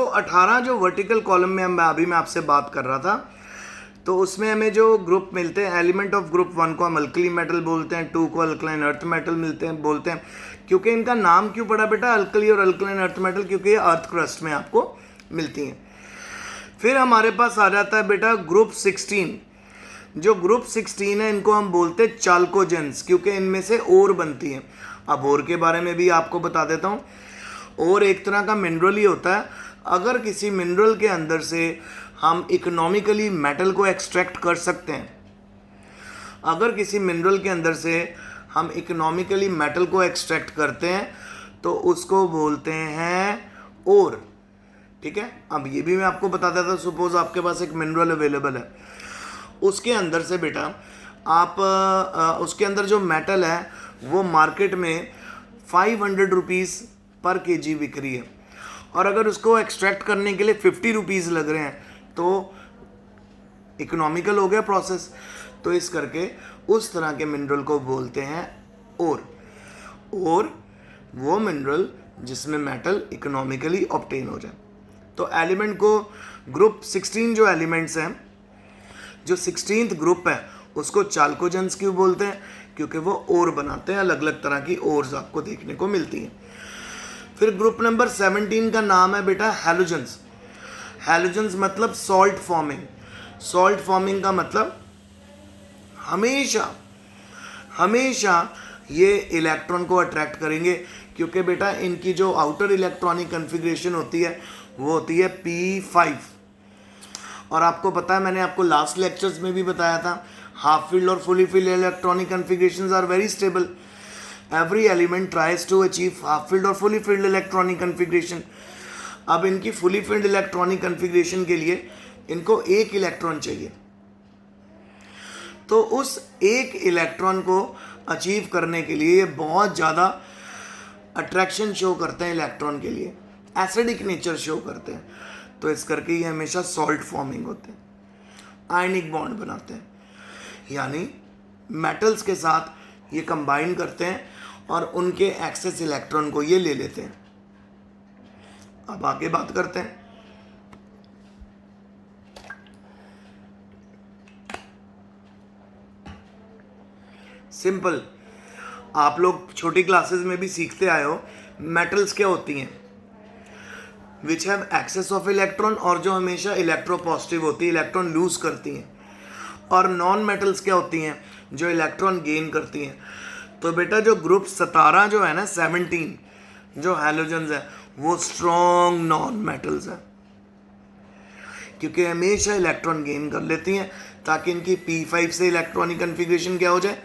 18 जो vertical column में मैं आपसे बात कर रहा था, तो उसमें हमें जो ग्रुप मिलते हैं, एलिमेंट ऑफ ग्रुप 1 को हम अल्कली मेटल बोलते हैं, 2 को अल्कलाइन अर्थ मेटल बोलते हैं। क्योंकि इनका नाम क्यों पड़ा बेटा अल्कली और अल्कलाइन अर्थ मेटल? क्योंकि ये अर्थ क्रस्ट में आपको मिलती हैं। फिर हमारे पास आ जाता है बेटा ग्रुप 16। जो ग्रुप 16 है इनको हम बोलते हैं चाल्कोजेंस, क्योंकि इनमें से ओर बनती है। अब ओर के बारे में भी आपको बता देता हूँ। ओर एक तरह का मिनरल ही होता है। अगर किसी मिनरल के अंदर से हम इकोनॉमिकली मेटल को एक्सट्रैक्ट कर सकते हैं, अगर किसी मिनरल के अंदर से हम इकोनॉमिकली मेटल को एक्सट्रैक्ट करते हैं तो उसको बोलते हैं ओर। ठीक है, अब ये भी मैं आपको बता देता हूँ। सपोज आपके पास एक मिनरल अवेलेबल है, उसके अंदर से बेटा आप उसके अंदर जो मेटल है वो मार्केट में 500 रुपीज़ पर केजी बिक रही है, और अगर उसको एक्सट्रैक्ट करने के लिए 50 रुपीज़ लग रहे हैं तो इकोनॉमिकल हो गया प्रोसेस। तो इस करके उस तरह के मिनरल को बोलते हैं ओर। और वो मिनरल जिसमें मेटल इकोनॉमिकली ऑब्टेन हो जाए। तो एलिमेंट को ग्रुप 16 जो एलिमेंट्स हैं, जो 16th ग्रुप है उसको चाल्कोजेंस क्यों बोलते हैं? क्योंकि वो ओर बनाते हैं। अलग अलग तरह की ओर्स आपको देखने को मिलती हैं। फिर ग्रुप नंबर 17 का नाम है बेटा हैलोजेंस। हैलोजेंस मतलब सॉल्ट फॉर्मिंग। सॉल्ट फॉर्मिंग का मतलब हमेशा हमेशा ये इलेक्ट्रॉन को अट्रैक्ट करेंगे, क्योंकि बेटा इनकी जो आउटर इलेक्ट्रॉनिक कन्फिग्रेशन होती है वो होती है P5। और आपको पता है, मैंने आपको लास्ट लेक्चर्स में भी बताया था, हाफ फील्ड और fully filled electronic configurations are very stable. Every element tries to achieve half filled और फुली फील्ड इलेक्ट्रॉनिक कन्फिग्रेशन। अब इनकी फुली फील्ड इलेक्ट्रॉनिक कन्फिग्रेशन के लिए इनको एक इलेक्ट्रॉन चाहिए, तो उस एक इलेक्ट्रॉन को अचीव करने के लिए ये बहुत ज़्यादा अट्रैक्शन शो करते हैं इलेक्ट्रॉन के लिए, एसिडिक नेचर शो करते हैं। तो इस करके ये हमेशा सॉल्ट फॉर्मिंग होते हैं, आयनिक बॉन्ड बनाते हैं, यानी मेटल्स के साथ ये कंबाइन करते हैं और उनके एक्सेस इलेक्ट्रॉन को ये ले लेते हैं। अब आगे बात करते हैं। सिंपल, आप लोग छोटी क्लासेस में भी सीखते आए हो मेटल्स क्या होती हैं, which have excess of electron, और जो हमेशा इलेक्ट्रोपॉजिटिव होती है, इलेक्ट्रॉन लूज करती हैं। और नॉन मेटल्स क्या होती हैं, जो इलेक्ट्रॉन गेन करती हैं। तो बेटा जो ग्रुप 17 जो है ना, 17 जो हैलोजेंस है वो स्ट्रॉन्ग नॉन मेटल्स है, क्योंकि हमेशा इलेक्ट्रॉन गेन कर लेती हैं, ताकि इनकी P5 से इलेक्ट्रॉनिक कन्फिग्रेशन क्या हो जाए,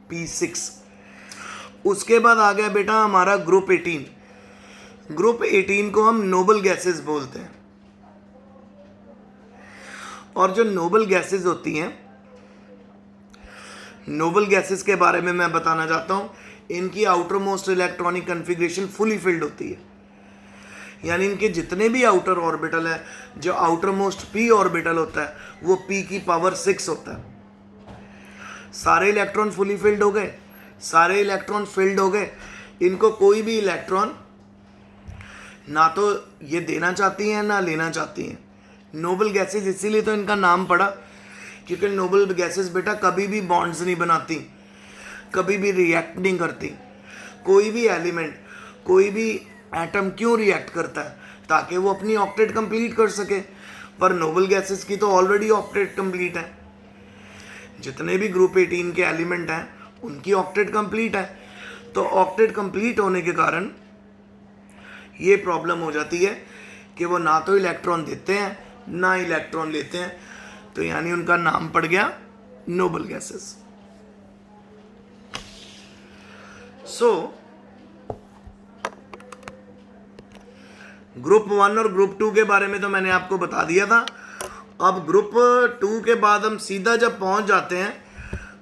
P6। उसके बाद आ गया बेटा हमारा ग्रुप 18। ग्रुप 18 को हम नोबल गैसेस बोलते हैं। और जो नोबल गैसेस होती हैं, नोबल गैसेस के बारे में मैं बताना चाहता हूं। इनकी outer most electronic configuration fully filled होती है, यानी इनके जितने भी आउटर ऑर्बिटल है, जो आउटर मोस्ट P ऑर्बिटल होता है वो P की पावर 6 होता है। सारे इलेक्ट्रॉन फुली फिल्ड हो गए, सारे इलेक्ट्रॉन फिल्ड हो गए। इनको कोई भी इलेक्ट्रॉन ना तो ये देना चाहती हैं ना लेना चाहती हैं। नोबल गैसेस इसीलिए तो इनका नाम पड़ा, क्योंकि नोबल गैसेस बेटा कभी भी बॉन्ड्स नहीं बनाती, कभी भी रिएक्ट नहीं करती। कोई भी एलिमेंट, कोई भी एटम क्यों रिएक्ट करता है, ताकि वो अपनी ऑक्टेट कंप्लीट कर सके। पर नोबल गैसेस की तो ऑलरेडी ऑक्टेट कंप्लीट है। जितने भी ग्रुप 18 के एलिमेंट हैं उनकी ऑक्टेट कंप्लीट है। तो ऑक्टेट कंप्लीट होने के कारण ये प्रॉब्लम हो जाती है कि वो ना तो इलेक्ट्रॉन देते हैं ना इलेक्ट्रॉन लेते हैं। तो यानी उनका नाम पड़ गया नोबल गैसेस। सो ग्रुप 1 और ग्रुप 2 के बारे में तो मैंने आपको बता दिया था। अब ग्रुप 2 के बाद हम सीधा जब पहुंच जाते हैं,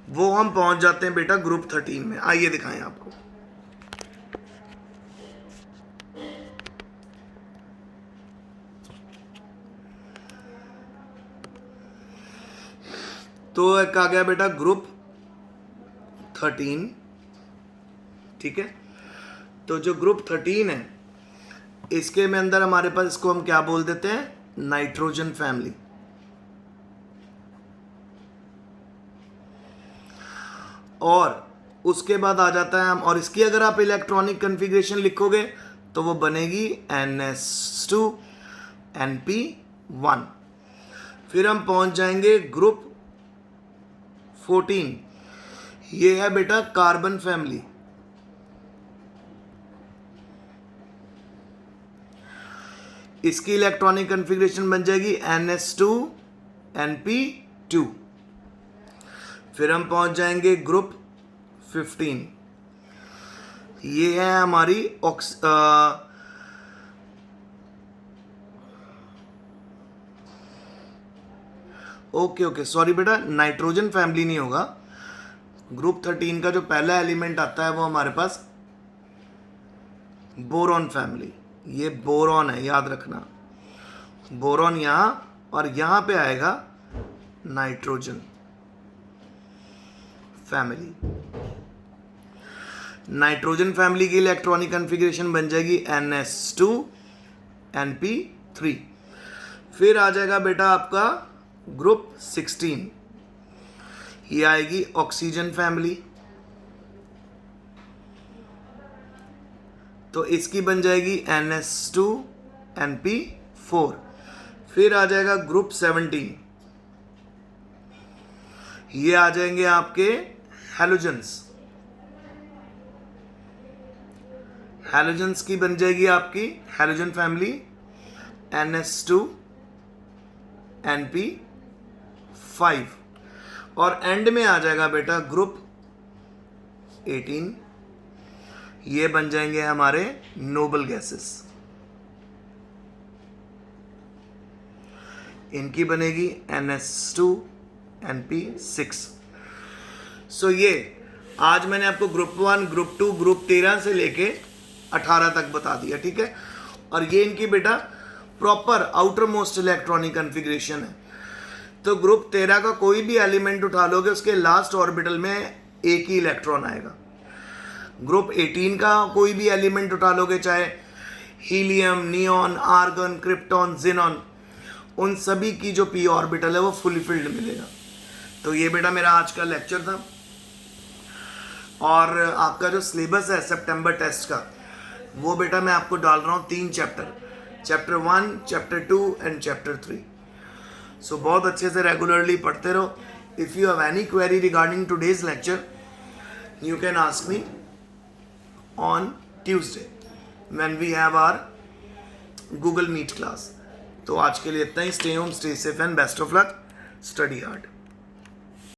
वो हम पहुंच जाते हैं बेटा ग्रुप 13 में। आइए दिखाएं आपको। तो एक आ गया बेटा ग्रुप 13। ठीक है, तो जो ग्रुप 13 है इसके में अंदर हमारे पास इसको हम क्या बोल देते हैं, नाइट्रोजन फैमिली। और उसके बाद आ जाता है हम, और इसकी अगर आप इलेक्ट्रॉनिक कन्फिग्रेशन लिखोगे तो वो बनेगी NS2NP1। फिर हम पहुंच जाएंगे ग्रुप 14, ये है बेटा कार्बन फैमिली। इसकी इलेक्ट्रॉनिक कन्फिग्रेशन बन जाएगी NS2NP2। फिर हम पहुंच जाएंगे ग्रुप 15, ये है हमारी ओके सॉरी बेटा, नाइट्रोजन फैमिली नहीं होगा। ग्रुप 13 का जो पहला एलिमेंट आता है वो हमारे पास बोरॉन फैमिली। ये बोरॉन है, याद रखना, बोरॉन यहां, और यहां पे आएगा नाइट्रोजन फैमिली। नाइट्रोजन फैमिली की इलेक्ट्रॉनिक कन्फिग्रेशन बन जाएगी NS2NP3। फिर आ जाएगा बेटा आपका ग्रुप 16, ये आएगी ऑक्सीजन फैमिली, तो इसकी बन जाएगी NS2NP4। फिर आ जाएगा ग्रुप 17, ये आ जाएंगे आपके हैलोजेंस। हैलोजेंस की बन जाएगी आपकी हैलोजन फैमिली NS2NP5। और एंड में आ जाएगा बेटा ग्रुप 18, ये बन जाएंगे हमारे नोबल गैसेस। इनकी बनेगी NS2NP6। सो ये आज मैंने आपको ग्रुप 1, ग्रुप 2, ग्रुप 13 से लेके 18 तक बता दिया, ठीक है। और ये इनकी बेटा proper outer most electronic configuration है। तो ग्रुप 13 का कोई भी एलिमेंट उठा लोगे, उसके लास्ट ऑर्बिटल में एक ही इलेक्ट्रॉन आएगा। ग्रुप 18 का कोई भी एलिमेंट उठा लोगे, चाहे helium, neon, argon, krypton, xenon, उन सभी की जो पी ऑर्बिटल है वो फुली फिल्ड मिलेगा। तो ये बेटा मेरा आज का लेक्चर था। और आपका जो सिलेबस है सितंबर टेस्ट का, वो बेटा मैं आपको डाल रहा हूँ 3 chapter, chapter 1, chapter 2 and chapter 3। So बहुत अच्छे से रेगुलरली पढ़ते रहो। If you have any query regarding today's lecture, you can ask me on Tuesday when we have our Google Meet class. तो आज के लिए इतना ही। Stay home, stay safe and best of luck, study hard.